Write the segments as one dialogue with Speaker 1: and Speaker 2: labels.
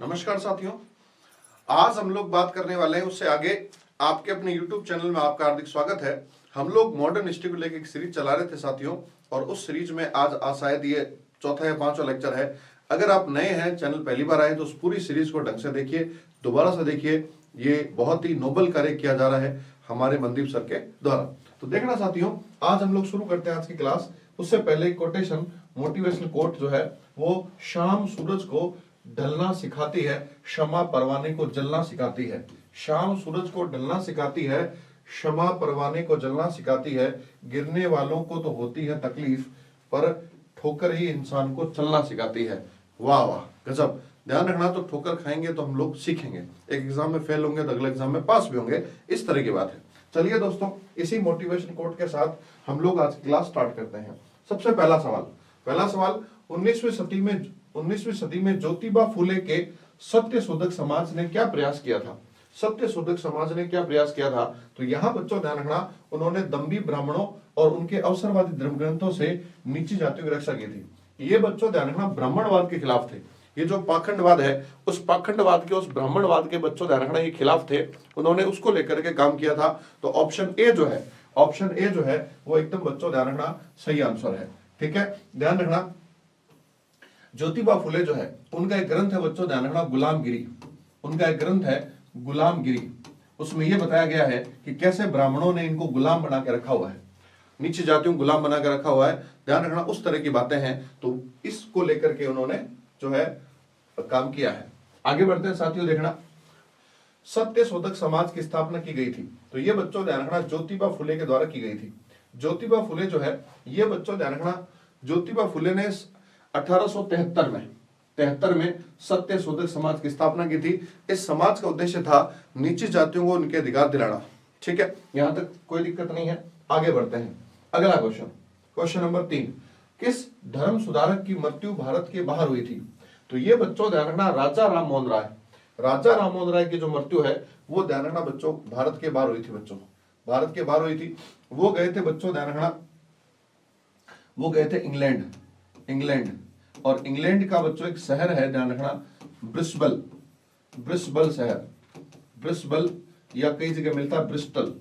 Speaker 1: नमस्कार साथियों, आज हम लोग बात करने वाले हैं उससे आगे। आपके अपने YouTube चैनल में आपका हार्दिक स्वागत है। हम लोग मॉडर्न हिस्ट्री को लेकर एक सीरीज चला रहे थे साथियों, और उस सीरीज में आज शायद ये चौथा या पांचवा लेक्चर है। अगर आप नए हैं, चैनल पहली बार आए, तो उस पूरी सीरीज को ढंग से देखिए, दोबारा से देखिए। ये बहुत ही नोबल कार्य किया जा रहा है हमारे मनदीप सर के द्वारा। तो देखना साथियों, आज हम लोग शुरू करते हैं आज की क्लास। उससे पहले कोटेशन, मोटिवेशनल कोट जो है वो, शाम सूरज को ढलना सिखाती है, क्षमा परवाने को जलना सिखाती है। शाम सूरज को ढलना सिखाती है, क्षमा परवाने को जलना सिखाती है। गिरने वालों को तो होती है तकलीफ, पर ठोकर ही इंसान को चलना सिखाती है। वाह वाह, गजब। ध्यान रखना, तो ठोकर खाएंगे तो हम लोग सीखेंगे। एक एग्जाम में फेल होंगे तो अगले एग्जाम में पास भी होंगे, इस तरह की बात है। चलिए दोस्तों, इसी मोटिवेशन कोट के साथ हम लोग आज की क्लास स्टार्ट करते हैं। सबसे पहला सवाल 19वीं सदी में ज्योतिबा फुले के सत्यशोधक समाज ने क्या प्रयास किया था? सत्यशोधक समाज ने क्या प्रयास किया था? तो यहाँ बच्चों ध्यान रखना, उन्होंने दंभी ब्राह्मणों और उनके अवसरवादी धर्म ग्रंथों से नीची जातियों की रक्षा की थी। ये बच्चों ध्यान रखना, ब्राह्मणवाद के खिलाफ थे। ये जो पाखंडवाद है, उस पाखंडवाद के, उस ब्राह्मणवाद के बच्चों ध्यान रखना ये खिलाफ थे। उन्होंने उसको लेकर के काम किया था। तो ऑप्शन ए जो है वो एकदम बच्चों ध्यान रखना सही आंसर है। ठीक है, ध्यान रखना, ज्योतिबा फुले जो है उनका एक ग्रंथ है बच्चों, ध्यान रखना, गुलामगिरी। उनका एक ग्रंथ है गुलामगिरी। उसमें यह बताया गया है कि कैसे ब्राह्मणों ने इनको गुलाम बना के रखा हुआ है, नीची जातियों को गुलाम बना के रखा हुआ है। ध्यान रखना, उस तरह की बातें हैं। तो इसको लेकर के उन्होंने जो है काम किया है। आगे बढ़ते हैं साथियों, देखना, सत्यशोधक समाज की स्थापना की गई थी। तो ये बच्चों ध्यान रखना ज्योतिबा फुले के द्वारा की गई थी। ज्योतिबा फुले जो है, ये बच्चों ध्यान रखना, ज्योतिबा फुले ने 1873 में सत्यशोधक समाज की स्थापना की थी। इस समाज का उद्देश्य था नीची जातियों को उनके अधिकार दिलाना। ठीक है, यहां तक कोई दिक्कत नहीं है। आगे बढ़ते हैं, अगला क्वेश्चन नंबर 3, किस धर्म सुधारक की मृत्यु भारत के बाहर हुई थी? तो ये बच्चों ध्यान रखना, राजा राम मोहन राय। राजा राम मोहन राय की जो मृत्यु है वो ध्यान रखना बच्चों भारत के बाहर हुई थी। बच्चों भारत के बाहर हुई थी। वो गए थे बच्चों, ध्यान रखना, वो गए थे इंग्लैंड। और इंग्लैंड का बच्चों एक शहर है, ध्यान रखना, ब्रिस्बल शहर, ब्रिस्बल, या कई जगह मिलता है ब्रिस्टल,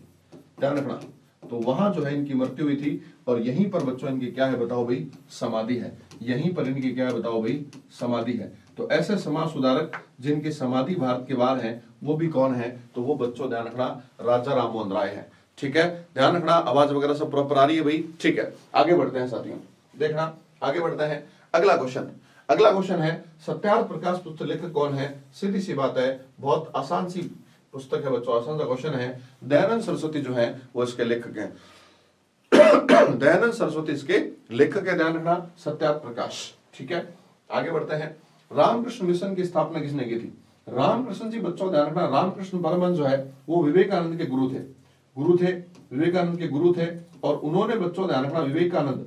Speaker 1: ध्यान रखना। तो वहां जो है इनकी मृत्यु हुई थी। और यहीं पर बच्चों इनकी क्या है बताओ भाई? समाधि है। यहीं पर इनकी क्या है बताओ भाई? समाधि है। तो ऐसे समाज सुधारक जिनकी समाधि भारत के बाहर है, वो भी कौन है? तो वो बच्चों ध्यान रखना राजा राम मोहन राय है। ठीक है, ध्यान रखना, आवाज वगैरह सब प्रॉपर आ रही है भाई? ठीक है, आगे बढ़ते हैं साथियों, देखना, आगे बढ़ते हैं। अगला क्वेश्चन है, सत्यार्थ प्रकाश पुस्तक लेखक कौन है? सीधी सी बात है, बहुत आसान सी पुस्तक है बच्चों, आसान सा क्वेश्चन है। दयानंद सरस्वती जो है वो इसके लेखक हैं। दयानंद सरस्वती इसके लेखक है, ध्यान रखना, सत्यार्थ प्रकाश। ठीक है, आगे बढ़ते हैं। रामकृष्ण मिशन की स्थापना किसने की थी? रामकृष्ण जी बच्चों ध्यान रखना, रामकृष्ण परमहंस जो है वो विवेकानंद के गुरु थे, विवेकानंद के गुरु थे। और उन्होंने बच्चों ध्यान रखना विवेकानंद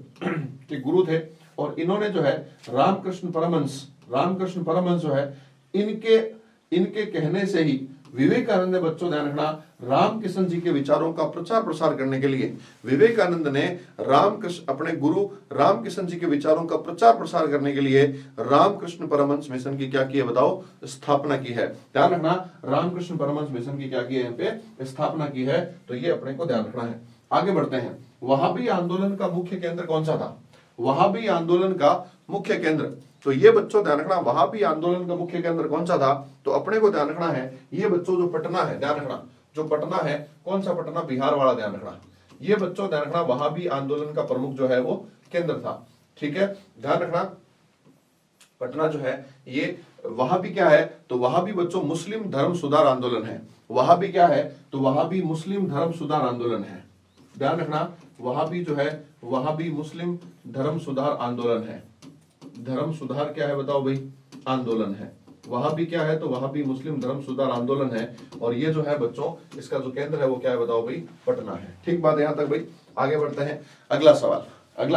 Speaker 1: के गुरु थे। और इन्होंने जो है रामकृष्ण परमहंस जो है, इनके कहने से ही विवेकानंद ने बच्चों ध्यान रखना रामकृष्ण जी के विचारों का प्रचार प्रसार करने के लिए, विवेकानंद ने अपने गुरु रामकृष्ण जी के विचारों का प्रचार प्रसार करने के लिए रामकृष्ण परमहंस मिशन की क्या की है बताओ? स्थापना की है। ध्यान रखना, रामकृष्ण परमहंस मिशन की क्या की है? यहाँ पे स्थापना की है। तो ये अपने को ध्यान रखना है। आगे बढ़ते हैं। वहाबी आंदोलन का मुख्य केंद्र कौन सा था? वहाबी आंदोलन का मुख्य केंद्र, तो ये बच्चों ध्यान रखना, वहाबी आंदोलन का मुख्य केंद्र कौन सा था? तो अपने को ध्यान रखना है, ये बच्चों जो पटना है, ध्यान रखना, जो पटना है, कौन सा पटना? बिहार वाला, ध्यान रखना। ये बच्चों ध्यान रखना, वहाबी आंदोलन का प्रमुख जो है वो केंद्र था। ठीक है, ध्यान रखना, पटना जो है ये वहाबी क्या है? तो वहाबी बच्चों मुस्लिम धर्म सुधार आंदोलन है। वहाबी क्या है? तो वहाबी मुस्लिम धर्म सुधार आंदोलन है। ध्यान रखना, वहाबी जो है वहाबी मुस्लिम धर्म सुधार आंदोलन है। धर्म सुधार क्या है बताओ भाई? आंदोलन है। वहाबी क्या है? तो वहाबी मुस्लिम धर्म सुधार आंदोलन है। और ये जो है बच्चों, इसका जो केंद्र है वो क्या है बताओ भाई? पटना है। ठीक बात है यहां तक भाई? आगे बढ़ते हैं। अगला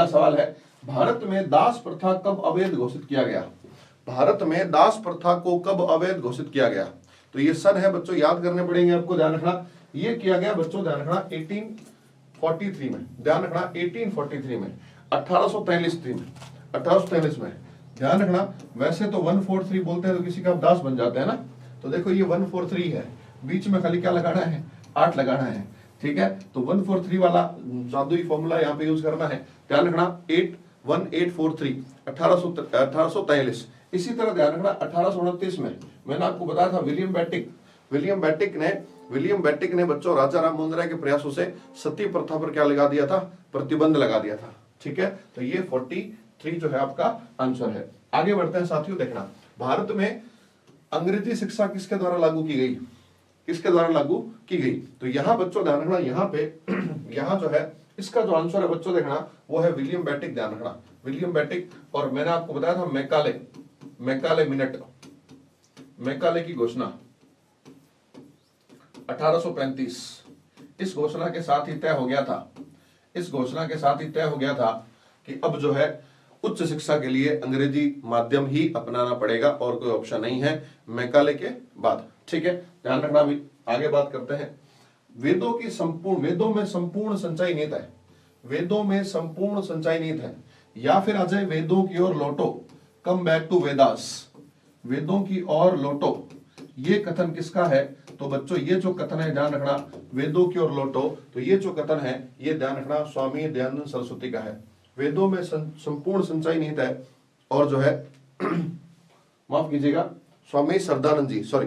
Speaker 1: सवाल है, भारत में दास प्रथा कब अवैध घोषित किया गया? भारत में दास प्रथा को कब अवैध घोषित किया गया? तो ये सन है बच्चों, याद करने पड़ेंगे आपको, ध्यान रखना। ये किया गया बच्चों, ध्यान रखना, 1843 में, ध्यान रखना 1843 में, 1843 में ध्यान रखना, वैसे तो 143 बोलते हैं तो किसी का आप दास बन जाते हैं ना, तो देखो ये 143 है, बीच में खाली क्या लगाना है, 8 लगाना है, ठीक है। तो 143 वाला जादुई फॉर्मूला यहाँ पे यूज करना है। ध्यान रखना 1843 1843। इसी तरह ध्यान रखना 1829 में मैंने आपको बताया था विलियम बेटिक ने बच्चों राजा राम मोहन राय के प्रयासों से सती प्रथा पर क्या लगा दिया था, प्रतिबंध लगा दिया था, ठीक है। तो ये 43 जो है आपका आंसर है। आगे बढ़ते हैं साथियों, देखना भारत में अंग्रेजी शिक्षा किसके द्वारा लागू की गई, किसके द्वारा लागू की गई। तो यहाँ बच्चों ध्यान रखना, यहाँ पे यहाँ जो है इसका जो आंसर है बच्चों देखना वो है विलियम बेटिक। ध्यान रखना विलियम बेटिक, और मैंने आपको बताया था मैकाले की घोषणा 1835। इस घोषणा के साथ ही तय हो गया था, इस घोषणा के साथ ही तय हो गया था कि अब जो है उच्च शिक्षा के लिए अंग्रेजी माध्यम ही अपनाना पड़ेगा और कोई ऑप्शन नहीं है मैकाले के बाद, ठीक है। ध्यान रखना, अभी आगे बात करते हैं। वेदों में संपूर्ण संचय निहित है, वेदों में संपूर्ण संचय निहित है, या फिर अजय वेदों की ओर लौटो, कम बैक टू वेदास, वेदों की ओर लौटो, ये कथन किसका है। तो बच्चों ये जो कथन है ध्यान रखना, वेदों की ओर लौटो, तो ये जो कथन है ये ध्यान रखना स्वामी दयानंद सरस्वती का है। वेदों में संपूर्ण संचय निहित है, और जो है माफ कीजिएगा स्वामी श्रद्धानंद जी, सॉरी,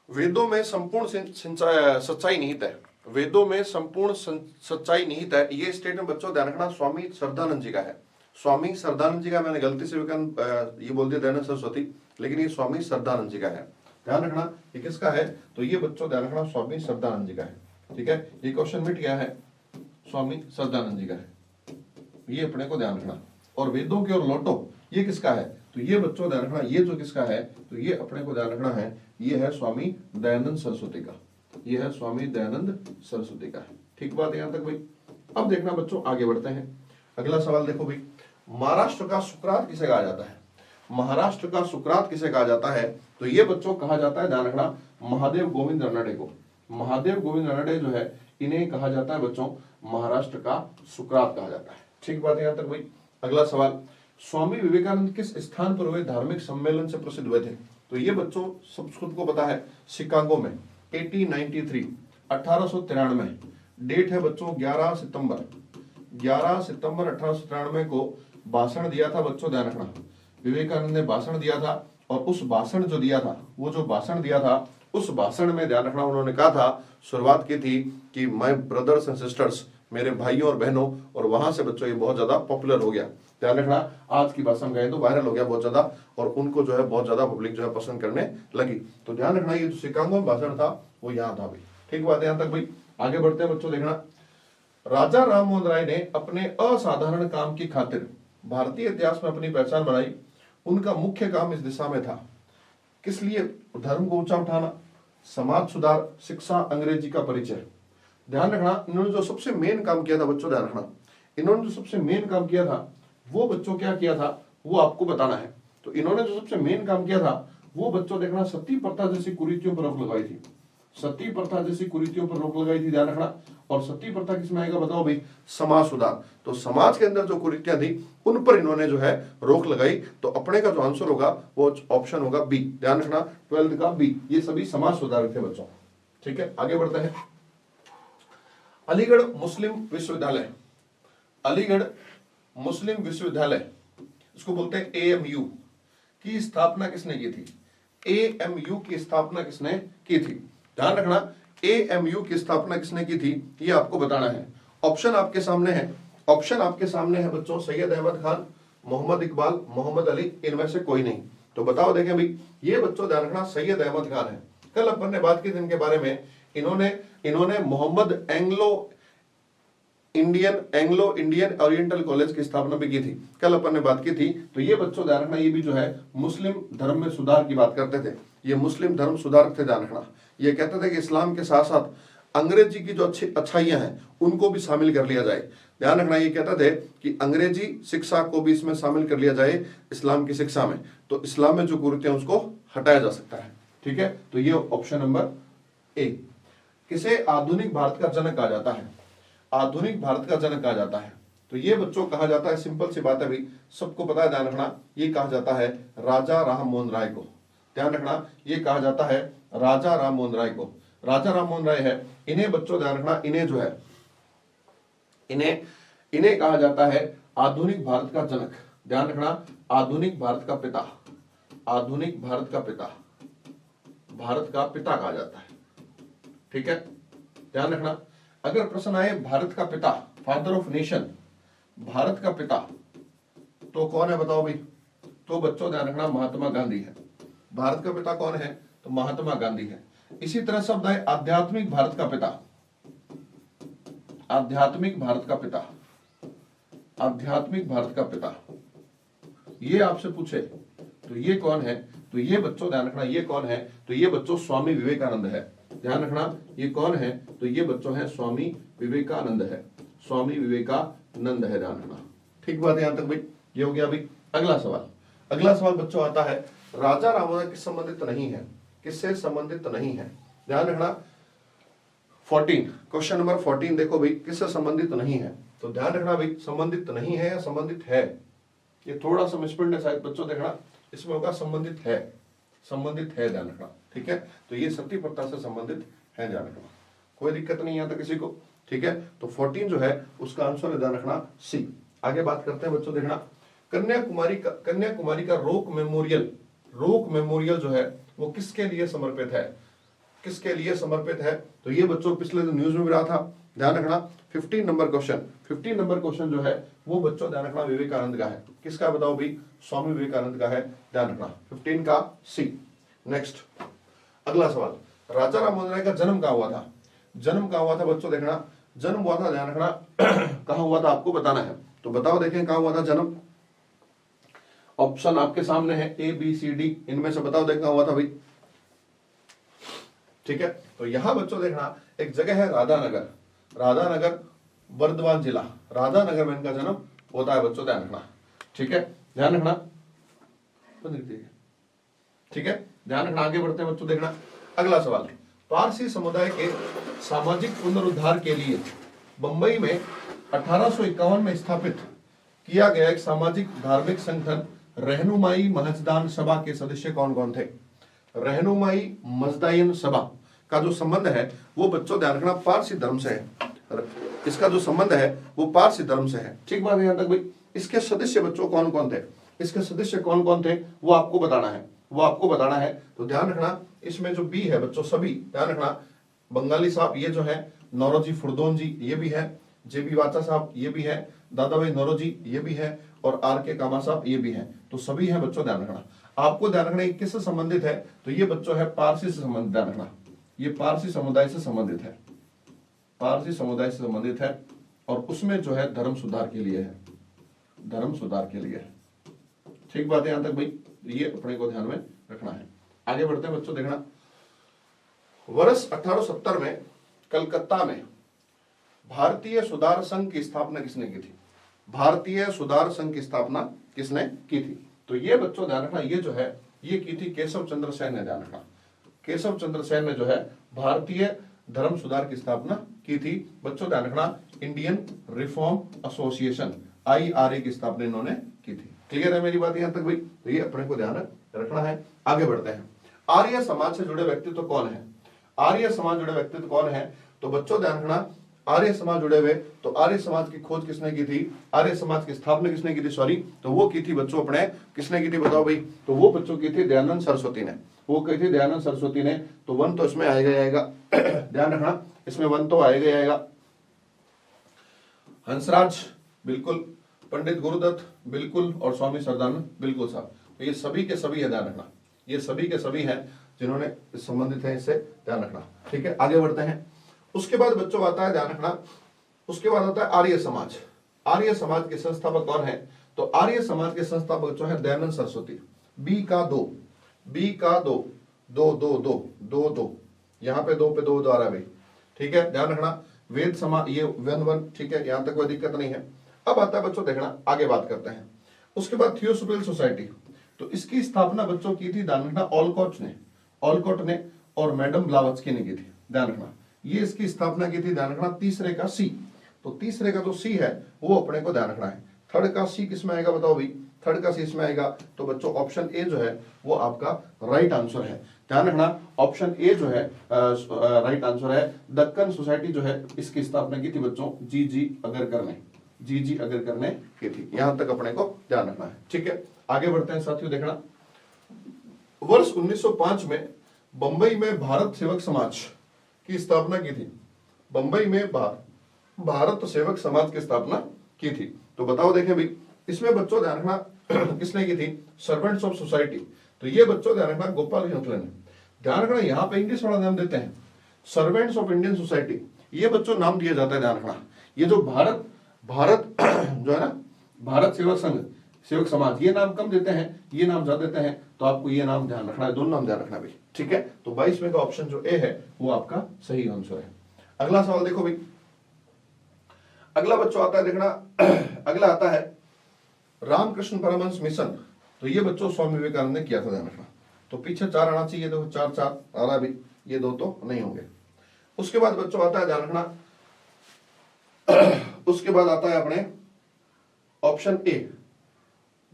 Speaker 1: वेदों में संपूर्ण सच्चाई निहित है, वेदों में संपूर्ण सच्चाई निहित है, ये स्टेटमेंट बच्चों ध्यान रखना स्वामी श्रद्धानंद जी का है। स्वामी श्रद्धानंद जी का, मैंने गलती से ये बोल दिया दयानंद सरस्वती, लेकिन ये स्वामी श्रद्धानंद जी का है। ध्यान रखना ये किसका है, तो ये बच्चों ध्यान रखना स्वामी श्रद्धानंद जी का है, ठीक है। ये क्वेश्चन मिट गया है, स्वामी श्रद्धानंद जी का है, ये अपने को ध्यान रखना। और वेदों की ओर लौटो ये किसका है, तो ये बच्चों ध्यान रखना ये जो किसका है, तो ये अपने को ध्यान रखना है, ये है स्वामी दयानंद सरस्वती का, ये है स्वामी दयानंद सरस्वती का है, ठीक बात है यहाँ तक भाई। अब देखना बच्चों आगे बढ़ते हैं, अगला सवाल देखो भाई, महाराष्ट्र का सुकरात किसे कहा जाता है, महाराष्ट्र का सुकरात किसे कहा जाता है। तो ये बच्चों कहा जाता है, ध्यान रखना, महादेव गोविंद रानडे को, महादेव गोविंद रानडे जो है इन्हें कहा जाता है बच्चों महाराष्ट्र का सुकरात कहा जाता है, ठीक बात है यहाँ तक भाई। अगला सवाल, स्वामी विवेकानंद किस स्थान पर हुए धार्मिक सम्मेलन से प्रसिद्ध हुए थे। तो ये बच्चों सब खुद को पता है, शिकागो में 1893 1893, डेट है बच्चों 11 सितंबर 1893 को भाषण दिया था बच्चों, ध्यान रखना विवेकानंद ने भाषण दिया था, और उस भाषण जो दिया था, वो जो भाषण दिया था उस भाषण में ध्यान रखना उन्होंने कहा था, शुरुआत की थी कि माय ब्रदर्स एंड सिस्टर्स, मेरे भाइयों और बहनों, और वहां से बच्चों ये बहुत ज्यादा पॉपुलर हो गया। ध्यान रखना आज की भाषा में गए तो वायरल हो गया बहुत ज्यादा, और उनको जो है बहुत ज्यादा पब्लिक जो है पसंद करने लगी। तो ध्यान रखना ये जो शिकागो में भाषण था वो यहाँ था भाई, ठीक बात है यहाँ तक भाई। आगे बढ़ते हैं बच्चों, देखना राजा राम मोहन राय ने अपने असाधारण काम की खातिर भारतीय इतिहास में अपनी पहचान बनाई, उनका मुख्य काम इस दिशा में था, किस लिए, धर्म को ऊंचा उठाना, समाज सुधार, शिक्षा, अंग्रेजी का परिचय। ध्यान रखना इन्होंने जो सबसे मेन काम किया था बच्चों, ध्यान रखना इन्होंने जो सबसे मेन काम किया था वो बच्चों क्या किया था वो आपको बताना है। तो इन्होंने जो सबसे मेन काम किया था वो बच्चों देखना सती प्रथा जैसी कुरीतियों पर रोक लगाई थी, सती प्रथा जैसी कुरीतियों पर रोक लगाई थी, ध्यान रखना। और सती प्रथा किसमें आएगा बताओ भाई, समाज सुधार। तो समाज के अंदर जो कुरीतियां थी उन पर इन्होंने जो है रोक लगाई, तो अपने का जो आंसर होगा वो ऑप्शन होगा बी, ध्यान रखना 12th का बी, ये सभी समाज सुधारक थे बच्चों, ठीक है। आगे बढ़ते हैं, अलीगढ़ मुस्लिम विश्वविद्यालय, अलीगढ़ मुस्लिम विश्वविद्यालय इसको बोलते हैं AMU की स्थापना किसने की थी, AMU की स्थापना किसने की थी। ध्यान रखना AMU की स्थापना किसने की थी ये आपको बताना है। ऑप्शन आपके सामने है, ऑप्शन आपके सामने है बच्चों, सैयद अहमद खान, मोहम्मद इकबाल, मोहम्मद अली, इनमें से कोई नहीं। तो बताओ देखें भाई, ये बच्चों ध्यान रखना सैयद अहमद खान है। कल अपन ने बात की थी इनके बारे में, इन्होंने Mohammed Anglo Indian Oriental College की स्थापना भी की थी, कल अपन ने बात की थी। तो ये बच्चों ध्यान रखना ये भी जो है मुस्लिम धर्म में सुधार की बात करते थे, ये मुस्लिम धर्म सुधारक थे। ध्यान रखना ये कहते थे कि इस्लाम के साथ साथ अंग्रेजी की जो अच्छी अच्छाइयां हैं उनको भी शामिल कर लिया जाए। ध्यान रखना ये कहते थे कि अंग्रेजी शिक्षा को भी इसमें शामिल कर लिया जाए इस्लाम की शिक्षा में, तो इस्लाम में जो कुरीतियां उसको हटाया जा सकता है, ठीक है। तो ये ऑप्शन नंबर ए। किसे आधुनिक भारत का जनक कहा जाता है, आधुनिक भारत का जनक कहा जाता है। तो ये बच्चों कहा जाता है, सिंपल सी बात है भाई, सबको पता है, ध्यान रखना, ये कहा जाता है राजा राम मोहन राय को। ध्यान रखना, ये कहा जाता है राजा राम मोहन राय को। राजा राम मोहन राय है, इन्हें बच्चों ध्यान रखना, इन्हें जो है इन्हें कहा जाता है आधुनिक भारत का जनक। ध्यान रखना, आधुनिक भारत का पिता, आधुनिक भारत का पिता, भारत का पिता कहा जाता है। ठीक है, ध्यान रखना, अगर प्रश्न आए भारत का पिता, फादर ऑफ नेशन, भारत का पिता, तो कौन है बताओ भाई? तो बच्चों ध्यान रखना, महात्मा गांधी है। भारत का पिता कौन है? तो महात्मा गांधी है। इसी तरह शब्द है आध्यात्मिक भारत का पिता, आध्यात्मिक भारत का पिता, आध्यात्मिक भारत का पिता, ये आपसे पूछे तो ये कौन है? तो ये बच्चों ध्यान रखना, ये कौन है? तो ये बच्चों स्वामी विवेकानंद है। ध्यान रखना, ये कौन है? तो ये बच्चों है स्वामी विवेकानंद है, स्वामी विवेकानंद है, ध्यान रखना। ठीक बात है यहां तक भाई? ये हो गया भाई। अगला सवाल, अगला सवाल बच्चों आता है राजा राममोहन किससे संबंधित नहीं है? किससे संबंधित नहीं है? ध्यान रखना, 14, क्वेश्चन नंबर 14 देखो भाई, किससे संबंधित नहीं है? तो ध्यान रखना भाई, संबंधित नहीं है या संबंधित है, ये थोड़ा सा मिसप्रिंट है शायद बच्चों, देखना इसमें होगा संबंधित है, संबंधित है, ध्यान रखना। ठीक है, तो ये सती प्रथा से संबंधित है, ध्यान रखना, कोई दिक्कत नहीं आता किसी को। ठीक है, तो 14 जो है उसका आंसर है, ध्यान रखना, सी। आगे बात करते हैं बच्चों, देखना कन्याकुमारी का रोक मेमोरियल जो है वो किसके लिए समर्पित है? किसके लिए समर्पित है? तो ये बच्चों पिछले दिन न्यूज में भी रहा था, ध्यान रखना। 15 नंबर क्वेश्चन जो है वो बच्चों ध्यान रखना विवेकानंद का है। किसका बताओ भाई? स्वामी विवेकानंद का है, ध्यान रखना, 15 का सी। नेक्स्ट अगला सवाल, राजा राम मोहन राय का जन्म कहाँ हुआ था? जन्म कहाँ हुआ था बच्चों? देखना, जन्म हुआ था, ध्यान रखना कहाँ हुआ था आपको बताना है। तो बताओ, देखें कहाँ हुआ था जन्म। ऑप्शन आपके सामने है ए बी सी डी, इनमें से बताओ देख कहाँ हुआ था भाई। ठीक है, तो यहां बच्चों देखना एक जगह है राधानगर, राधानगर बर्दवान जिला, राधानगर में इनका जन्म होता है बच्चों, ध्यान रखना। ठीक है, ध्यान रखना, ठीक है, ध्यान रखना। आगे बढ़ते हैं बच्चों, देखना अगला सवाल, पारसी समुदाय के सामाजिक पुनरुद्धार के लिए बंबई में 1851 में स्थापित किया गया एक सामाजिक धार्मिक संगठन रहनुमाई महजदान सभा के सदस्य कौन कौन थे? रहनुमाई मजदाइन सभा का जो संबंध है वो बच्चों ध्यान रखना पारसी धर्म से है, इसका जो संबंध है वो पारसी धर्म से है। ठीक बात है यहां तक भाई? इसके सदस्य बच्चों कौन कौन थे? इसके सदस्य कौन कौन थे वो आपको बताना है, वो आपको बताना है। तो ध्यान रखना, इसमें जो बी है बच्चों सभी, ध्यान रखना, बंगाली साहब ये जो है, नौरोजी फुरदोन जी ये भी है, जेबी वाचा साहब ये भी है, दादा भाई नौरोजी ये भी है, और आर के कामा साहब ये भी है, तो सभी है बच्चों, ध्यान रखना। आपको ध्यान रखना किससे संबंधित है? तो ये बच्चों है पारसी से संबंधित, ध्यान रखना, ये पारसी समुदाय से संबंधित है, पारसी समुदाय से संबंधित है, और उसमें जो है धर्म सुधार के लिए है, धर्म सुधार के लिए है। ठीक बात है यहां तक भाई? ये अपने को ध्यान में रखना है। आगे बढ़ते हैं बच्चों, देखना वर्ष 1870 में कलकत्ता में भारतीय सुधार संघ की स्थापना किसने की थी? भारतीय सुधार संघ की स्थापना किसने की थी? तो ये बच्चों ध्यान रखना, ये जो है ये की थी केशव चंद्र सेन ने, ध्यान रखना, केशव चंद्र सेन ने जो है भारतीय धर्म सुधार की स्थापना की थी बच्चों, ध्यान रखना। इंडियन रिफॉर्म एसोसिएशन IRA की स्थापना इन्होंने की थी। क्लियर है मेरी बात यहां तक भाई? तो ये अपने को ध्यान रखना है। आगे बढ़ते हैं, आर्य समाज से जुड़े व्यक्तित्व कौन है? आर्य समाज जुड़े व्यक्तित्व कौन है? तो बच्चों ध्यान रखना, आर्य समाज जुड़े हुए, तो आर्य समाज की खोज किसने की थी? आर्य समाज की स्थापना किसने की थी? सॉरी, तो वो की थी बच्चों अपने, किसने की थी बताओ भाई? तो वो बच्चों की थी दयानंद सरस्वती ने, वो कही थी दयानंद सरस्वती ने। तो वन तो इसमें आएगा ध्यान रखना, इसमें वन तो आएगा। हंसराज बिल्कुल, पंडित गुरुदत्त बिल्कुल, और स्वामी सरदानंद बिल्कुल साहब। तो ये सभी के सभी है, ध्यान रखना, ये सभी के सभी हैं जिन्होंने संबंधित है, इससे ध्यान रखना। ठीक है, आगे बढ़ते हैं। उसके बाद बच्चों आता है, ध्यान रखना, उसके बाद आता है आर्य समाज। आर्य समाज के संस्थापक कौन है? तो आर्य समाज के संस्थापक जो है दयानंद सरस्वती। बी का दो, यहाँ पे दो आ रहा है भाई। ठीक है, ध्यान रखना, वेद समाज ये वन, ठीक है, यहां तक कोई दिक्कत नहीं है। अब आता है बच्चों, देखना आगे बात करते हैं। उसके बाद थियोसोफिकल सोसाइटी, तो इसकी स्थापना बच्चों की थी, ध्यान रखना, ऑलकॉट ने और मैडम ब्लावत्स्की ने की थी, ध्यान रखना, ये इसकी स्थापना की थी, ध्यान रखना, तीसरे का सी, तो तीसरे का जो सी है वो अपने को ध्यान रखना है। थर्ड का सी किस में आएगा बताओ भाई, थर्ड का सी इसमें आएगा। तो बच्चों ऑप्शन ए जो है वो आपका राइट आंसर है। ध्यान रखना ऑप्शन ए जो है राइट आंसर है। दक्कन सोसाइटी जो है इसकी स्थापना की थी बच्चों जी अगरकर ने, जी अगरकर ने की थी। यहां तक अपने को ध्यान रखना है, ठीक है। आगे बढ़ते हैं साथियों, देखना वर्ष 1905 में बंबई में भारत सेवक समाज की स्थापना की थी। बंबई में भारत सेवक समाज की स्थापना की थी। तो बताओ देखें भाई, इसमें बच्चों ध्यान रखना किसने की थी, सर्वेंट्स ऑफ सोसाइटी। तो ये बच्चों ध्यान रखना गोपाल कृष्ण ने। ध्यान रखना यहाँ पे इंग्लिश वाला नाम देते हैं सर्वेंट्स ऑफ इंडियन सोसाइटी, ये बच्चों नाम दिया जाता है। ध्यान रखना ये जो भारत जो है ना भारत सेवक संघ सेवक समाज, ये नाम कम देते हैं, ये नाम ज्यादा देते हैं। तो आपको ये नाम ध्यान रखना है, दोनों नाम ध्यान रखना भाई, ठीक है। तो 22वें का ऑप्शन जो ए है वो आपका सही आंसर है। अगला सवाल देखो भाई, अगला बच्चों आता है देखना अगला आता है रामकृष्ण परमहंस मिशन। तो ये बच्चों स्वामी विवेकानंद ने किया था, ध्यान रखना। तो पीछे 4 आना चाहिए, देखो 4 आ रहा है भाई, ये 2 तो नहीं होंगे। उसके बाद बच्चों आता है ध्यान रखना उसके बाद आता है अपने ऑप्शन ए,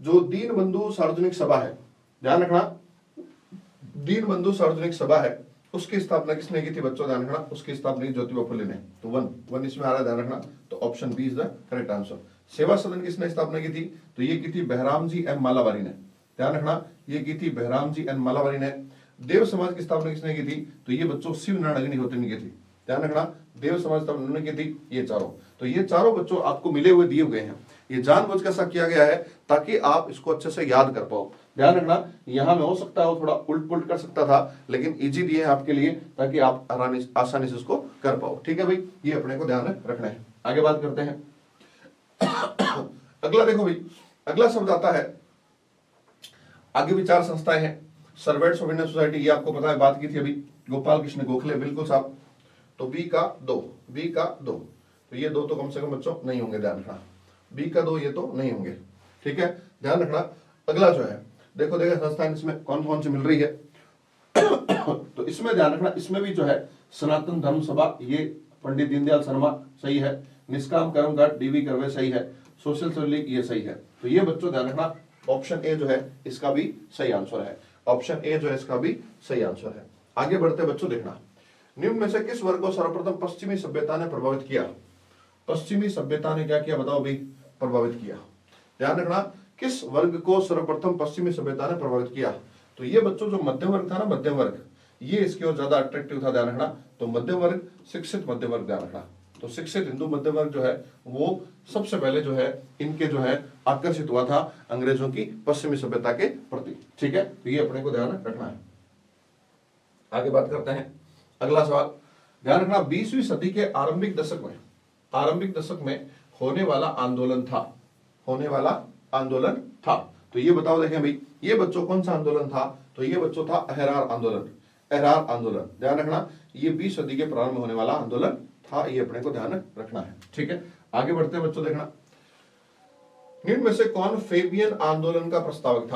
Speaker 1: जो दीनबंधु सार्वजनिक सभा है। ध्यान रखना दीनबंधु सार्वजनिक सभा है, उसकी स्थापना किसने की थी बच्चों, ध्यान रखना उसकी स्थापना ज्योतिबा फुले ने। तो 1 इसमें आ रहा है, ध्यान रखना। तो option B is the correct answer. Seva Sadan किसने स्थापना की थी, तो ये की थी बहराम जी एम मालावारी ने। ध्यान रखना ये की थी बहराम जी एम मालावारी ने। देव समाज की स्थापना किसने की थी, तो ये बच्चों शिव नारायण अग्निहोत्री ने की थी। ध्यान रखना देव समाज स्थापना उन्होंने की थी, ये चारों। तो ये चारों बच्चों आपको मिले हुए दिए हुए हैं, ये जानबूझ कर ऐसा किया गया है ताकि आप इसको अच्छे से याद कर पाओ। ध्यान रखना यहां में हो सकता है थोड़ा उल्ट पुल्ट कर सकता था, लेकिन इजी दिए है आपके लिए ताकि आप आसानी से इसको कर पाओ, ठीक है भाई। ये अपने को ध्यान रखना है। आगे बात करते हैं अगला देखो भाई, अगला शब्द आता है, आगे भी 4 संस्थाएं हैं। सर्वेंट्स ऑफ इंडियन सोसाइटी, ये आपको पता है, बात की थी अभी, गोपाल कृष्ण गोखले, बिल्कुल साहब। तो बी का 2, तो ये 2 तो कम से कम बच्चों नहीं होंगे, ध्यान रखना बी का 2 ये तो नहीं होंगे, ठीक है। ध्यान रखना अगला जो है देखो संस्थान इसमें कौन कौन सी मिल रही है तो इसमें ध्यान रखना, इसमें भी जो है सनातन धर्म सभा, ये पंडित दीनदयाल शर्मा सही है। निष्काम कर्मकांड डीवी कर्वे सही है। सोशल सर्विस ये सही है। तो ये बच्चों ध्यान रखना ऑप्शन ए जो है इसका भी सही आंसर है। ऑप्शन ए जो है इसका भी सही आंसर है। आगे बढ़ते बच्चों देखना, निम्न में से किस वर्ग को सर्वप्रथम पश्चिमी सभ्यता ने प्रभावित किया। पश्चिमी सभ्यता ने क्या किया बताओ भाई, प्रभावित किया। ध्यान रखना किस वर्ग को सर्वप्रथम पश्चिमी सभ्यता ने प्रभावित किया। तो ये बच्चों जो मध्यम वर्ग था ना, मध्यम वर्ग, ये इसकी ओर ज्यादा अट्रैक्टिव था, ध्यान रखना। तो मध्यम वर्ग, शिक्षित मध्यम वर्ग, ध्यान रखना। तो शिक्षित हिंदू मध्यम वर्ग जो है वो सबसे पहले जो है इनके जो है आकर्षित हुआ था अंग्रेजों की पश्चिमी सभ्यता के प्रति, ठीक है। तो ये अपने को ध्यान रखना है। आगे बात करते हैं अगला सवाल, ध्यान रखना 20वीं सदी के आरंभिक दशक में होने वाला आंदोलन था। तो ये बताओ देखें भाई, ये बच्चों कौन सा आंदोलन था, तो ये बच्चों था अहरार आंदोलन। ध्यान रखना ये 20 सदी के प्रारंभ में होने वाला आंदोलन था, ये अपने को ध्यान रखना है, ठीक है। आगे बढ़ते हैं बच्चों, देखना निम्न में से कौन फेबियन आंदोलन का प्रस्तावक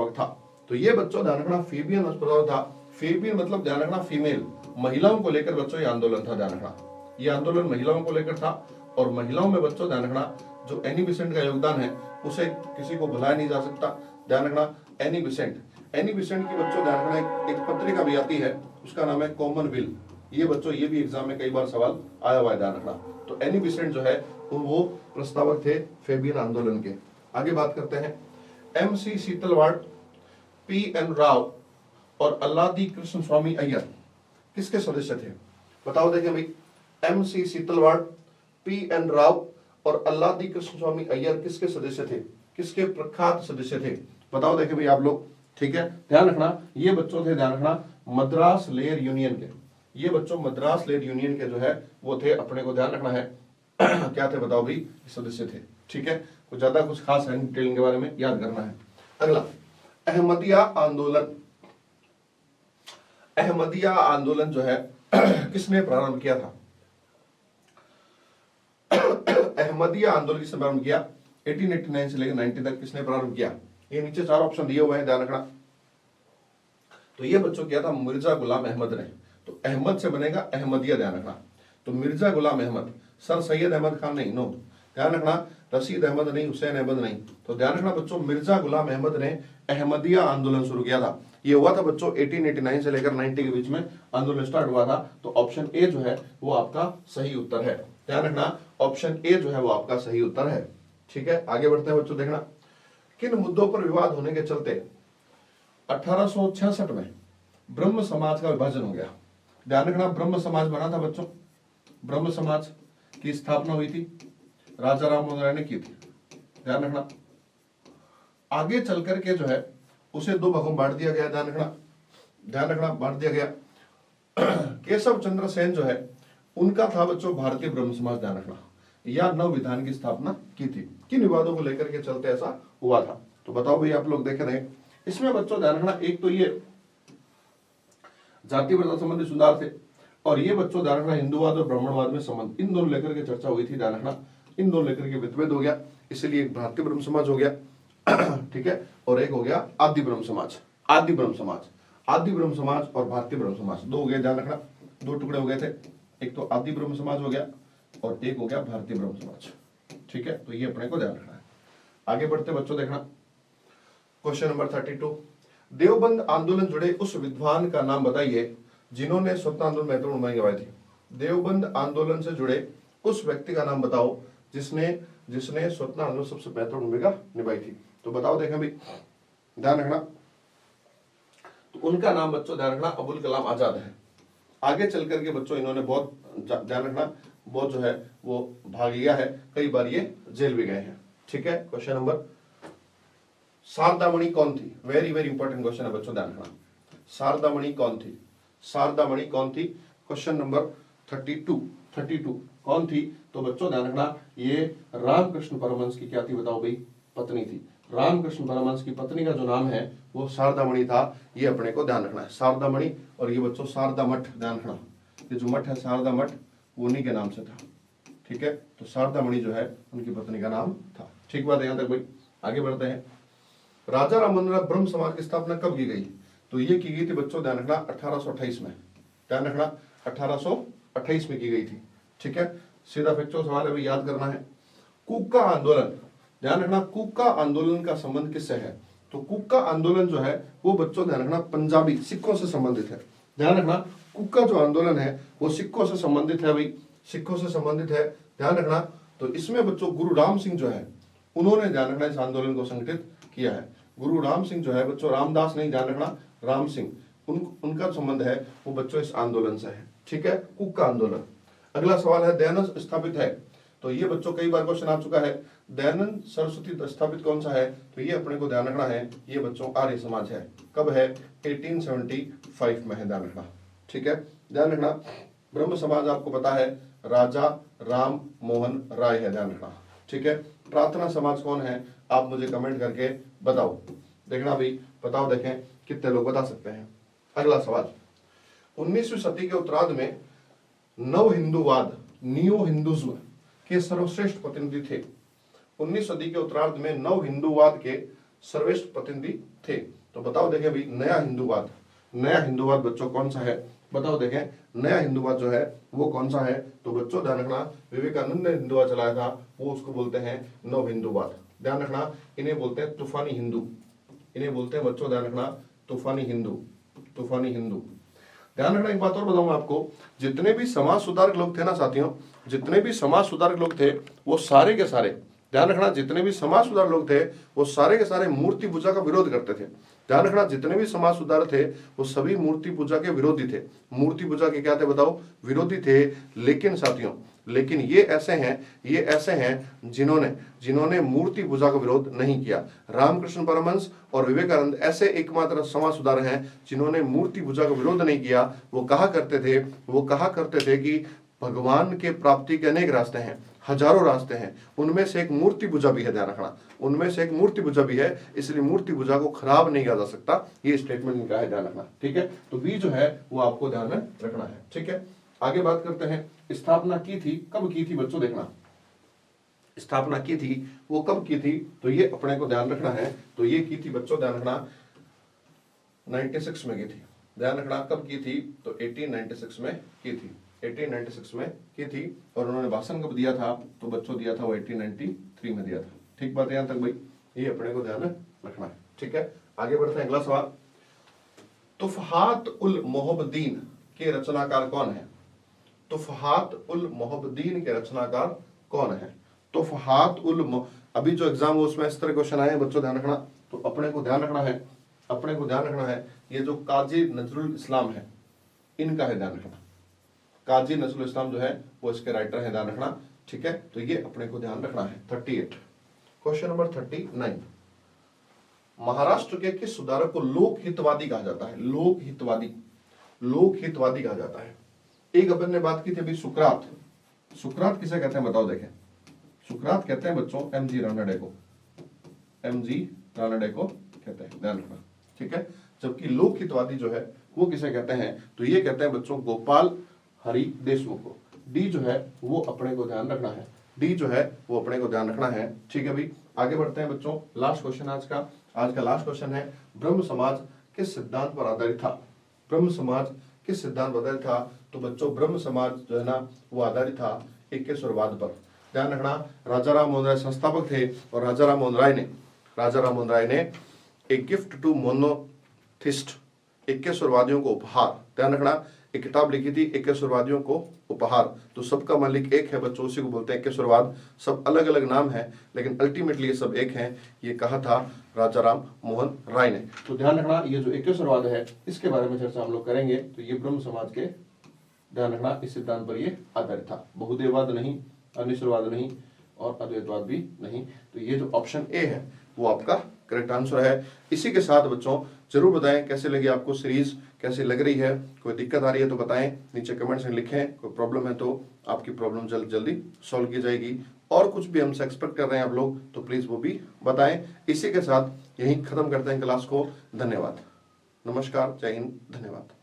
Speaker 1: था। तो ये बच्चों ध्यान रखना फेबियन प्रस्तावक था। फेबियन मतलब ध्यान रखना फीमेल, महिलाओं को लेकर बच्चों ये आंदोलन था, ध्यान रखना ये आंदोलन महिलाओं को लेकर था। और महिलाओं में बच्चों ध्यान रखना जो एनी बिसेंट का योगदान है उसे किसी को भुलाया नहीं जा सकता। ध्यान रखना एनी बिसेंट की बच्चों ध्यान रखना एक पत्रिका भी आती है, उसका नाम है कॉमनवेल्थ। ये बच्चों ये भी एग्जाम में कई बार सवाल आया हुआ है, ध्यान रखना। तो एनी बिसेंट जो है वो प्रस्तावक थे फेबियन आंदोलन के। आगे बात करते हैं MC सीतलवाड़, PN राव और अल्लादी कृष्ण स्वामी अय्यर किसके सदस्य थे। बताओ देखें भाई, MC सीतलवाड़, PN राव और अल्लादी कृष्ण स्वामी अय्यर किसके सदस्य थे, किसके प्रख्यात सदस्य थे। बताओ देखें भाई आप लोग, ठीक है। ध्यान रखना ये बच्चों थे, ध्यान रखना मद्रास लेयर यूनियन के, ये बच्चों मद्रास लेयर यूनियन के जो है वो थे, अपने को ध्यान रखना है क्या थे बताओ भाई, सदस्य थे, ठीक है। कुछ ज्यादा कुछ खास है डिटेल के बारे में याद करना है। अगला अहमदिया आंदोलन जो है किसने प्रारंभ किया था। अहमदिया आंदोलन किसने प्रारंभ किया, 1889 से लेकर 90 तक किसने प्रारंभ किया। ये नीचे 4 ऑप्शन दिए हुए हैं, ध्यान रखना। तो ये बच्चों किया था मिर्जा गुलाम अहमद ने। तो अहमद से बनेगा अहमदिया, ध्यान रखना। तो मिर्जा गुलाम अहमद, सर सैयद अहमद खान नहीं, नो, ध्यान रखना, रशीद अहमद नहीं, हुसैन अहमद नहीं, तो ध्यान रखना बच्चों, मिर्जा गुलाम अहमद ने अहमदिया आंदोलन शुरू किया था। ये हुआ था बच्चों 1889 से लेकर 90 के बीच में आंदोलन स्टार्ट हुआ था। तो ऑप्शन ए जो है वो आपका सही उत्तर है। ध्यान रखना, ऑप्शन ए जो है वो आपका सही उत्तर है। ठीक है, आगे बढ़ते हैं बच्चों। देखना, किन मुद्दों पर विवाद होने के चलते 1866 में ब्रह्म समाज का विभाजन हो गया। ध्यान रखना, ब्रह्म समाज बना था बच्चों, ब्रह्म समाज की स्थापना हुई थी, राजा राम मोहन राय ने की थी। ध्यान रखना, आगे चल करके जो है उसे दो भागों में बांट दिया गया। ध्यान रखना, बांट दिया गया। केशव चंद्र सेन जो है उनका था बच्चों भारतीय ब्रह्म समाज। ध्यान रखना, या नव विधान की स्थापना की थी। किन विवादों को लेकर के चलते ऐसा हुआ था, तो बताओ भाई, आप लोग देख रहे हैं इसमें बच्चों। ध्यान रखना, एक तो ये जाति प्रथा संबंधी सुधार थे, और ये बच्चों ध्यान रखना हिंदूवाद और ब्राह्मणवाद में संबंध, इन दोनों लेकर के चर्चा हुई थी। ध्यान रखना, इन दोनों लेकर के विभेद हो गया, इसलिए एक भारतीय ब्रह्म समाज हो गया। ठीक है, और एक हो गया आदि ब्रह्म समाज। आदि ब्रह्म समाज, आदि ब्रह्म समाज और भारतीय ब्रह्म समाज दो हो गए। ध्यान रखना, दो टुकड़े हो गए थे, एक तो आदि ब्रह्म समाज हो गया और एक हो गया भारतीय ब्रह्म समाज। ठीक है, तो ये अपने को ध्यान रखना है। आगे बढ़ते बच्चों, देखना क्वेश्चन नंबर 32, देवबंद आंदोलन जुड़े उस विद्वान का नाम बताइए जिन्होंने स्वतंत्र आंदोलन में महत्वपूर्ण भूमिका निभाई थी। देवबंद आंदोलन से जुड़े उस व्यक्ति का नाम बताओ जिसने स्वतंत्र आंदोलन सबसे महत्वपूर्ण भूमिका निभाई थी। तो बताओ, देखें भाई, ध्यान रखना, तो उनका नाम बच्चों ध्यान रखना अबुल कलाम आजाद है। आगे चल करके बच्चों इन्होंने बहुत ध्यान रखना, बहुत जो है वो भाग लिया है, कई बार ये जेल भी गए हैं। ठीक है, क्वेश्चन नंबर, शारदामणि कौन थी? वेरी वेरी इंपॉर्टेंट क्वेश्चन है बच्चों, ध्यान रखना, शारदामणि कौन थी? शारदामणि कौन थी? क्वेश्चन नंबर 32 कौन थी? तो बच्चों ध्यान रखना, ये रामकृष्ण परमहंस की क्या थी बताओ भाई? पत्नी थी। रामकृष्ण परमहंस की पत्नी का जो नाम है वो शारदामणि था, ये अपने को ध्यान रखना है, शारदामणि। और ये बच्चों शारदा मठ, ध्यान रखना, ये जो मठ है शारदा मठ वो उन्हीं के नाम से था। ठीक है, तो शारदामणि जो है उनकी पत्नी का नाम था। ठीक बात है यहां तक भाई? आगे बढ़ते हैं। राजा राममोहन ब्रह्म समाज की स्थापना कब की गई? तो ये की गई थी बच्चों ध्यान रखना 1828 में। ध्यान रखना 1828 में की गई थी। ठीक है, सीधा फैक्चुअल सवाल है भाई, याद करना है। कुक्का आंदोलन, ध्यान रखना, कुक्का आंदोलन का संबंध किससे है? तो कुक्का आंदोलन जो है वो बच्चों ध्यान रखना पंजाबी सिखों से संबंधित है। ध्यान रखना, कुक्का जो आंदोलन है वो सिखों से संबंधित है भाई, सिखों से संबंधित है, ध्यान रखना। तो इसमें बच्चों गुरु राम सिंह जो है उन्होंने ध्यान रखना इस आंदोलन को संगठित किया है। गुरु राम सिंह जो है बच्चों, रामदास नहीं, ध्यान रखना, राम सिंह, उनका संबंध है वो बच्चों इस आंदोलन से है। ठीक है, कुक्का आंदोलन। अगला सवाल है दयानंद स्थापित है, तो ये बच्चों कई बार क्वेश्चन आ चुका है। दयानंद सरस्वती स्थापित कौन सा है? तो ये अपने को ध्यान रखना है, ये बच्चों आर्य समाज है। कब है? 1875 में है, ध्यान रखना। ठीक है, ध्यान रखना, ब्रह्म समाज आपको पता है राजा राम मोहन राय है, ध्यान रखना। ठीक है, प्रार्थना समाज कौन है? आप मुझे कमेंट करके बताओ। देखना भाई, बताओ, देखें कितने लोग बता सकते हैं। अगला सवाल, 19वीं सदी के उत्तरार्ध में नव हिंदूवाद, नियो हिंदुज्म के सर्वश्रेष्ठ प्रतिनिधि थे। 19वीं सदी के उत्तरार्ध में नव हिंदूवाद के सर्वश्रेष्ठ प्रतिनिधि थे। तो बताओ देखें भाई, नया हिंदूवाद, नया हिंदूवाद बच्चों कौन सा है? बताओ देखें, नया हिंदूवाद जो है वो कौन सा है? तो बच्चों ध्यान रखना, विवेकानंद ने हिंदूवाद चलाया था, वो उसको बोलते हैं नव हिंदूवाद। ध्यान रखना, इन्हें बोलते हैं तूफानी हिंदू, इन्हें बोलते हैं बच्चों ध्यान रखना तूफानी हिंदू, तूफानी हिंदू। ध्यान रखना, एक बात और बताऊं आपको, जितने भी समाज सुधारक लोग थे ना साथियों, जितने भी समाज सुधारक लोग थे वो सारे के सारे, ध्यान रखना, जितने भी समाज सुधारक लोग थे वो सारे के सारे मूर्ति पूजा का विरोध करते थे। ध्यान रखना, जितने भी समाज सुधारक थे वो सभी मूर्ति पूजा के विरोधी थे। मूर्ति पूजा के क्या थे बताओ? विरोधी थे। लेकिन साथियों, लेकिन ये ऐसे हैं जिन्होंने मूर्ति पूजा का विरोध नहीं किया। रामकृष्ण परमहंस और विवेकानंद ऐसे एकमात्र समाज सुधारक हैं जिन्होंने मूर्ति पूजा का विरोध नहीं किया। वो कहा करते थे कि भगवान के प्राप्ति के अनेक रास्ते हैं, हजारों रास्ते हैं, उनमें से एक मूर्ति पूजा भी है। ध्यान रखना, उनमें से एक मूर्ति पूजा भी है, इसलिए मूर्ति पूजा को खराब नहीं किया जा सकता, ये स्टेटमेंट इनका है, ध्यान रखना। ठीक है, तो बी जो है वो आपको ध्यान में रखना है। ठीक है, आगे बात करते हैं, स्थापना की थी, कब की थी बच्चों? देखना, स्थापना की थी वो कब की थी? तो ये अपने को ध्यान रखना है। तो ये की थी बच्चों, ध्यान रखना 96 में की थी। ध्यान रखना, कब की थी? तो 1896 में की थी। 1896 में की थी, और उन्होंने भाषण कब दिया था, तो बच्चों दिया था वो 1893 में दिया था। ठीक बात है यहां तक भाई, ये अपने को ध्यान रखना है। ठीक है, आगे बढ़ते हैं, अगला सवाल। तुफहात उल मोहब्बदीन के रचनाकार कौन है? तुफहात उल मोहब्बदीन के रचनाकार कौन है? तुफहात उल अभी जो एग्जाम हो उसमें इस तरह क्वेश्चन आए हैं बच्चों, ध्यान रखना। तो अपने को ध्यान रखना है, अपने को ध्यान रखना है, ये जो काजी नजरुल इस्लाम है इनका है ध्यान रखना। काजी नजरुल इस्लाम जो है वो इसके राइटर है, ध्यान रखना। ठीक है, तो ये अपने को ध्यान रखना है। 38 क्वेश्चन नंबर 39, महाराष्ट्र के किस सुधारक को लोक हितवादी कहा जाता है? लोक हितवादी, लोक हितवादी कहा जाता है। एक अपन ने बात की थी अभी सुकरात, सुकरात किसे कहते हैं बताओ? देखें, सुकरात कहते हैं बच्चों एमजी रानडे को, एमजी रानडे को कहते हैं, ध्यान रखना। ठीक है, जबकि लोक हितवादी जो है वो किसे कहते हैं? तो ये कहते हैं बच्चों गोपाल हरि देशमुख को। डी जो है वो अपने को ध्यान रखना है, डी जो है वो अपने को ध्यान रखना है। ठीक है भाई, आगे बढ़ते हैं बच्चों। लास्ट क्वेश्चन आज का लास्ट क्वेश्चन है, ब्रह्म समाज किस सिद्धांत पर आधारित था? ब्रह्म समाज किस सिद्धांत पर आधारित था? तो बच्चों ब्रह्म समाज जो है ना वो आधारित था इक्केश्वरवाद पर। ध्यान रखना, राजा राम मोहन राय संस्थापक थे, और राजा राम मोहन राय ने एक गिफ्ट टू मोनोथिस्ट, इक्केश्वरवादियों को उपहार, ध्यान रखना, एक किताब लिखी थी इक्केश्वरवादियों को उपहार। तो सबका मालिक एक है बच्चों, उसी को बोलते हैं इक्केश्वरवाद। सब अलग अलग नाम है लेकिन अल्टीमेटली ये सब एक हैं, ये कहा था राजा राम मोहन राय ने। तो ध्यान रखना, ये जो इक्केश्वरवाद है इसके बारे में चर्चा हम लोग करेंगे। तो ये ब्रह्म समाज के, ध्यान रखना, इस सिद्धांत पर ये आधारित था। बहुदेववाद नहीं, अनिश्वरवाद नहीं, और अद्वैतवाद भी नहीं। तो ये जो ऑप्शन ए है वो आपका करेक्ट आंसर है। इसी के साथ बच्चों जरूर बताएं कैसे लगी आपको सीरीज, कैसी लग रही है, कोई दिक्कत आ रही है तो बताएं, नीचे कमेंट्स में लिखें। कोई प्रॉब्लम है तो आपकी प्रॉब्लम जल्दी सॉल्व की जाएगी। और कुछ भी हमसे एक्सपेक्ट कर रहे हैं आप लोग तो प्लीज वो भी बताएं। इसी के साथ यहीं खत्म करते हैं क्लास को। धन्यवाद, नमस्कार, जय हिंद, धन्यवाद।